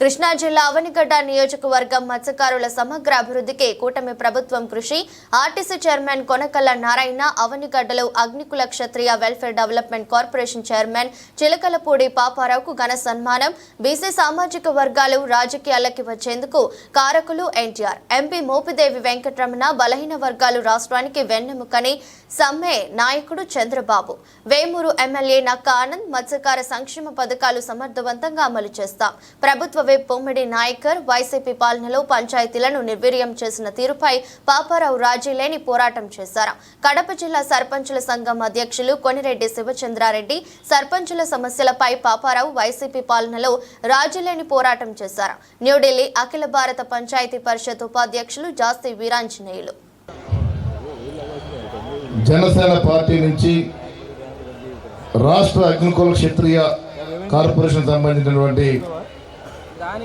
కృష్ణా జిల్లా అవనిగడ్డ నియోజకవర్గం మత్స్యకారుల సమగ్ర అభివృద్ధికి కూటమి ప్రభుత్వం కృషి. ఆర్టీసీ చైర్మన్ కొనకల్ల నారాయణ అవనిగడ్డలో Agnikula Kshatriya welfare development corporation chairman Chilakalapudi పాపారావుకు ఘన సన్మానం. బీసీ సామాజిక వర్గాలు రాజకీయాలకి వచ్చేందుకు కారకులు ఎన్టీఆర్. ఎంపీ మోపిదేవి వెంకటరమణ బలహీన వర్గాలు రాష్ట్రానికి వెన్నెముకని సమ్మె నాయకుడు చంద్రబాబు. వేమూరు ఎమ్మెల్యే నక్క ఆనంద్ మత్స్యకార సంక్షేమ పథకాలు సమర్థవంతంగా అమలు చేస్తాం. ప్రభుత్వ విప్ పొమ్మిడి నాయకర్ వైసీపీ పాలనలో పంచాయతీలను నిర్వీర్యం చేసిన తీరుపై పాపారావు రాజీ లేని పోరాటం చేశారు. కడప జిల్లా సర్పంచుల సంఘం అధ్యక్షులు కొనిరెడ్డి శివచంద్రారెడ్డి సర్పంచుల సమస్యలపై పాపారావు వైసీపీ పాలనలో రాజీ లేని పోరాటం చేశారు. న్యూఢిల్లీ అఖిల భారత పంచాయతీ పరిషత్ ఉపాధ్యక్షులు జాస్తి వీరాంజనేయులు. జనసేన పార్టీ నుంచి రాష్ట్ర అగ్నికుల క్షత్రియ కార్పొరేషన్ సంబంధించినటువంటి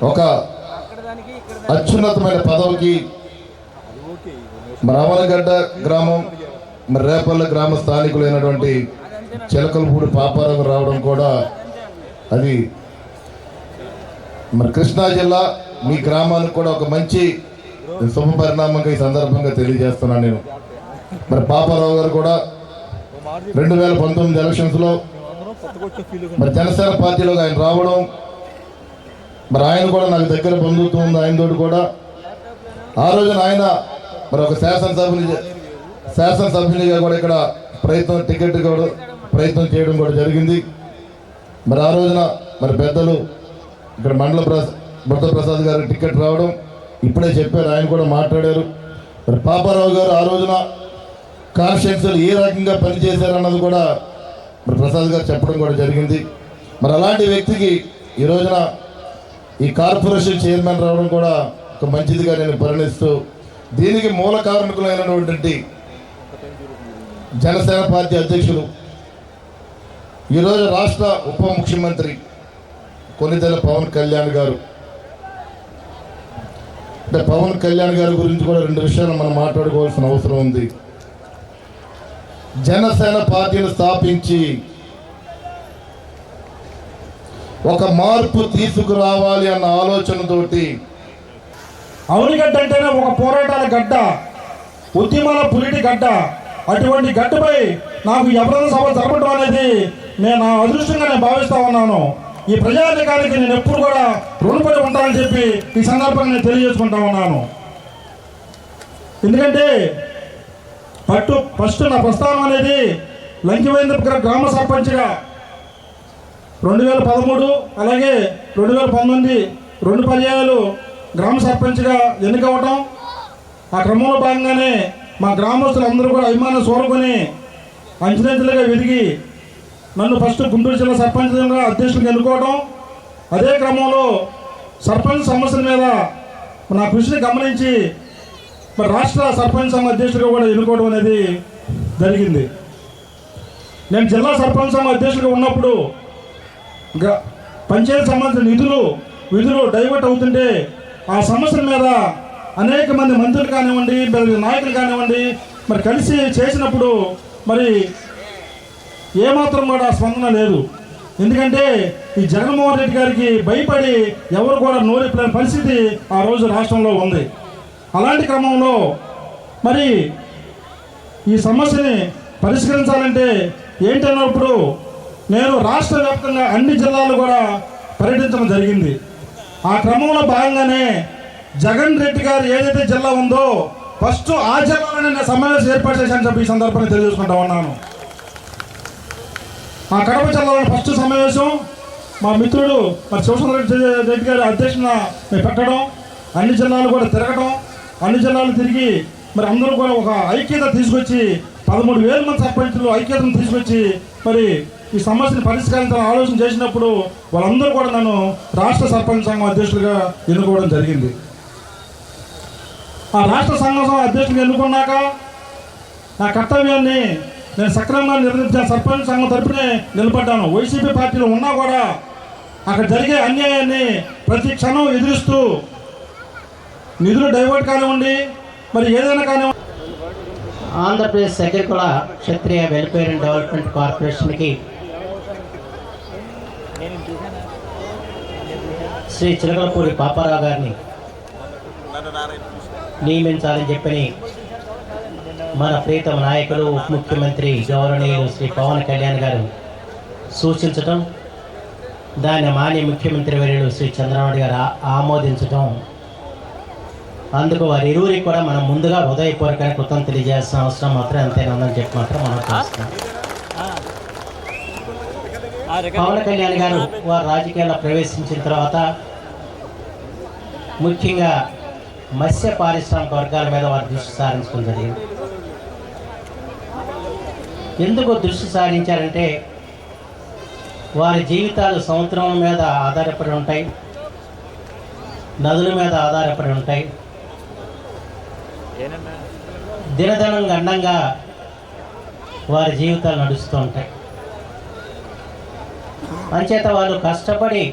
ఒక అత్యున్నతమైన పదవికి అవనిగడ్డ గ్రామం రేపల్ల గ్రామ స్థానికులైనటువంటి చిలకలపూడి పాపారావు రావడం కూడా అది కృష్ణా జిల్లా మీ గ్రామానికి కూడా ఒక మంచి శుభ పరిణామంగా ఈ సందర్భంగా తెలియజేస్తున్నాను. నేను పాపారావు గారు కూడా 2019 ఎలక్షన్స్లో జనసేన పార్టీలో ఆయన రావడం, ఆయన కూడా నాకు దగ్గర బంధుత్వం ఉంది ఆయనతోటి కూడా. ఆ రోజున ఆయన ఒక శాసనసభ్యునిగా కూడా ఇక్కడ టికెట్ కూడా ప్రయత్నం చేయడం కూడా జరిగింది. ఆ రోజున పెద్దలు ఇక్కడ బుద్ధప్రసాద్ గారికి టికెట్ రావడం ఇప్పుడే చెప్పారు, ఆయన కూడా మాట్లాడారు. పాపారావు గారు ఆ రోజున కాన్స్టిట్యున్సీలు ఏ రకంగా పనిచేశారన్నది కూడా ప్రసాద్ గారు చెప్పడం కూడా జరిగింది. అలాంటి వ్యక్తికి ఈ రోజున ఈ కార్పొరేషన్ చైర్మన్ రావడం కూడా ఒక మంచిదిగా నేను పరిగణిస్తూ, దీనికి మూల కారణకులైనటువంటి జనసేన పార్టీ అధ్యక్షులు ఈరోజు రాష్ట్ర ఉప ముఖ్యమంత్రి కొనిదెల పవన్ కళ్యాణ్ గారు. పవన్ కళ్యాణ్ గారి గురించి కూడా 2 విషయాలు మనం మాట్లాడుకోవాల్సిన అవసరం ఉంది. జనసేన పార్టీని స్థాపించి ఒక మార్పు తీసుకురావాలి అన్న ఆలోచనతోటి, అవనిగడ్డ అంటేనే ఒక పోరాటాల గడ్డ, ఉద్యమాల పులిటి గడ్డ. అటువంటి గడ్డపై నాకు ఎవరైనా సభ జరపడం అనేది నేను అదృష్టంగా భావిస్తా ఉన్నాను. ఈ ప్రజానికానికి నేను ఎప్పుడు కూడా రుణపడి ఉంటానని చెప్పి ఈ సందర్భంగా నేను తెలియజేసుకుంటా ఉన్నాను. ఎందుకంటే ఫస్ట్ నా ప్రస్థానం అనేది లంకివేంద్ర గ్రామ సర్పంచ్గా 2013 అలాగే 2019 2 పర్యాయాలు గ్రామ సర్పంచ్గా ఎన్నికవటం. ఆ క్రమంలో భాగంగానే మా గ్రామస్తులందరూ కూడా అభిమానం సోరుకొని అంచెలంచెలుగా ఎదిగి నన్ను ఫస్ట్ గుంటూరు జిల్లా సర్పంచ్గా అధ్యక్షుడిగా ఎన్నుకోవడం. అదే క్రమంలో సర్పంచ్ సమస్యల మీద నా కృషిని గమనించి రాష్ట్ర సర్పంచ్ సంఘ అధ్యక్షుడిగా కూడా ఎన్నుకోవడం అనేది జరిగింది. నేను జిల్లా సర్పంచ్ సంఘ అధ్యక్షుడిగా ఉన్నప్పుడు పంచాయతీ సంబంధించిన విధులు డైవర్ట్ అవుతుంటే ఆ సమస్యల మీద అనేక మంది మంత్రులు కానివ్వండి, నాయకులు కానివ్వండి కలిసి చేసినప్పుడు ఏమాత్రం కూడా స్పందన లేదు. ఎందుకంటే ఈ జగన్మోహన్ రెడ్డి గారికి భయపడి ఎవరు కూడా నోరెప్పలేని పరిస్థితి ఆ రోజు రాష్ట్రంలో ఉంది. అలాంటి క్రమంలో ఈ సమస్యని పరిష్కరించాలంటే ఏంటన్నప్పుడు నేను రాష్ట్ర వ్యాప్తంగా అన్ని జిల్లాలు కూడా పర్యటించడం జరిగింది. ఆ క్రమంలో భాగంగానే జగన్ రెడ్డి గారు ఏదైతే జిల్లా ఉందో ఫస్ట్ ఆ జిల్లాలోనే నేను సమావేశం ఏర్పాటు చేశాను చెప్పి ఈ సందర్భంగా తెలియజేసుకుంటా ఉన్నాను. ఆ కడప జిల్లాలో ఫస్ట్ సమావేశం మా మిత్రుడు శివచంద్రారెడ్డి గారి అధ్యక్షన పెట్టడం, అన్ని జిల్లాలు కూడా తిరగడం, అన్ని జిల్లాలు తిరిగి అందరూ కూడా ఒక ఐక్యత తీసుకొచ్చి 13,000 మంది సర్పంచులు ఐక్యతను తీసుకొచ్చి ఈ సమస్యను పరిష్కరించాలని ఆలోచన చేసినప్పుడు వాళ్ళందరూ కూడా నన్ను రాష్ట్ర సర్పంచ్ సంఘం అధ్యక్షుడిగా ఎన్నుకోవడం జరిగింది. ఆ రాష్ట్ర సంఘం అధ్యక్షుడిగా ఎన్నుకున్నాక నా కర్తవ్యాన్ని నేను సక్రమంగా నిర్వహించిన సర్పంచ్ సంఘం తరపునే నిలబడ్డాను. వైసీపీ పార్టీలో ఉన్నా కూడా అక్కడ జరిగే అన్యాయాన్ని ప్రతి క్షణం ఎదురుస్తూ నిధులు డైవర్ట్ కానివ్వండి ఏదైనా కానివ్వండి. Andhra Pradesh Agnikula Kshatriya welfare and development కార్పొరేషన్కి శ్రీ చిలకలపూడి పాపారావు గారిని నియమించాలని చెప్పని మన ప్రీతమ నాయకులు ఉప ముఖ్యమంత్రి గౌరవనీయులు శ్రీ పవన్ కళ్యాణ్ గారు సూచించటం, దాన్ని మాన్య ముఖ్యమంత్రి వర్యులు శ్రీ చంద్రబాబు గారు ఆమోదించటం, అందుకు వారి ఇరువురికి కూడా మనం ముందుగా హృదయపూర్వక కృతజ్ఞతలు తెలియజేయాల్సిన అవసరం మాత్రం అంతేనని చెప్పి మాత్రం మనం చూస్తున్నాం. పవన్ కళ్యాణ్ గారు వారు రాజకీయాల్లో ప్రవేశించిన తర్వాత ముఖ్యంగా మత్స్య పారిశ్రామిక వర్గాల మీద వారు దృష్టి సారించడం జరిగింది. ఎందుకు దృష్టి సారించారంటే వారి జీవితాలు సముద్రం మీద ఆధారపడి ఉంటాయి, నదుల మీద ఆధారపడి ఉంటాయి, దినదినం గండంగా వారి జీవితాలు నడుస్తూ ఉంటాయి. అంచేత వాళ్ళు కష్టపడి